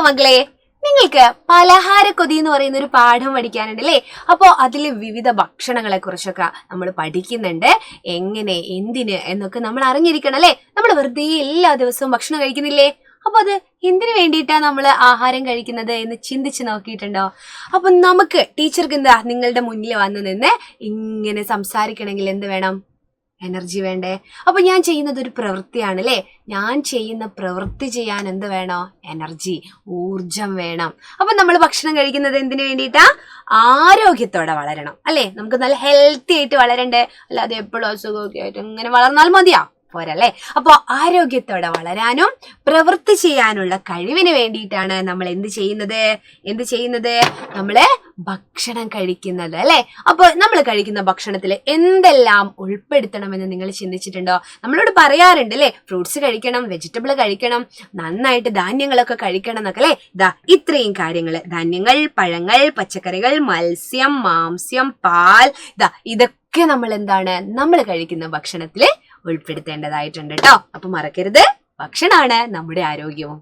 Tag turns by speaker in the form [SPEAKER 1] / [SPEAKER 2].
[SPEAKER 1] മക്കളെ, നിങ്ങൾക്ക് പലഹാര കൊതി എന്ന് പറയുന്ന ഒരു പാഠം പഠിക്കാനുണ്ട് അല്ലേ? അപ്പോൾ അതിൽ വിവിധ ഭക്ഷണങ്ങളെ കുറിച്ചൊക്കെ നമ്മൾ പഠിക്കുന്നുണ്ട്. എങ്ങനെ, എന്തിന് എന്നൊക്കെ നമ്മൾ അറിഞ്ഞിരിക്കണം അല്ലേ? നമ്മൾ വെറുതെ എല്ലാ ദിവസവും ഭക്ഷണം കഴിക്കുന്നില്ലേ? അപ്പൊ അത് എന്തിനു വേണ്ടിയിട്ടാ നമ്മൾ ആഹാരം കഴിക്കുന്നത് എന്ന് ചിന്തിച്ച് നോക്കിയിട്ടുണ്ടോ? അപ്പൊ നമുക്ക് ടീച്ചർക്ക് എന്താ നിങ്ങളുടെ മുന്നിൽ വന്ന് നിന്ന് ഇങ്ങനെ സംസാരിക്കണമെങ്കിൽ എന്ത് വേണം? എനർജി വേണ്ടേ? അപ്പൊ ഞാൻ ചെയ്യുന്നത് ഒരു പ്രവൃത്തിയാണ് അല്ലേ? ഞാൻ ചെയ്യുന്ന പ്രവൃത്തി ചെയ്യാൻ എന്ത് വേണോ? എനർജി, ഊർജം വേണം. അപ്പൊ നമ്മൾ ഭക്ഷണം കഴിക്കുന്നത് എന്തിനു വേണ്ടിയിട്ടാ? ആരോഗ്യത്തോടെ വളരണം അല്ലേ? നമുക്ക് നല്ല ഹെൽത്തി ആയിട്ട് വളരണ്ടേ? അല്ലാതെ എപ്പോഴും അസുഖമൊക്കെ ആയിട്ട് ഇങ്ങനെ വളർന്നാൽ മതിയാ? പോരല്ലേ? അപ്പൊ ആരോഗ്യത്തോടെ വളരാനും പ്രവൃത്തി ചെയ്യാനുള്ള കഴിവിന് വേണ്ടിയിട്ടാണ് നമ്മൾ എന്ത് ചെയ്യുന്നത്? നമ്മള് ഭക്ഷണം കഴിക്കുന്നത് അല്ലെ? അപ്പൊ നമ്മൾ കഴിക്കുന്ന ഭക്ഷണത്തിൽ എന്തെല്ലാം ഉൾപ്പെടുത്തണമെന്ന് നിങ്ങൾ ചിന്തിച്ചിട്ടുണ്ടോ? നമ്മളോട് പറയാറുണ്ട് അല്ലെ, ഫ്രൂട്ട്സ് കഴിക്കണം, വെജിറ്റബിൾ കഴിക്കണം, നന്നായിട്ട് ധാന്യങ്ങളൊക്കെ കഴിക്കണം എന്നൊക്കെ അല്ലെ? ഇത്രയും കാര്യങ്ങൾ, ധാന്യങ്ങൾ, പഴങ്ങൾ, പച്ചക്കറികൾ, മത്സ്യം, മാംസ്യം, പാൽ, ഇതൊക്കെ നമ്മൾ കഴിക്കുന്ന ഭക്ഷണത്തില് ഉൾപ്പെടുത്തേണ്ടതായിട്ടുണ്ട് കേട്ടോ. അപ്പൊ മറക്കരുത്, ഭക്ഷണമാണ് നമ്മുടെ ആരോഗ്യവും.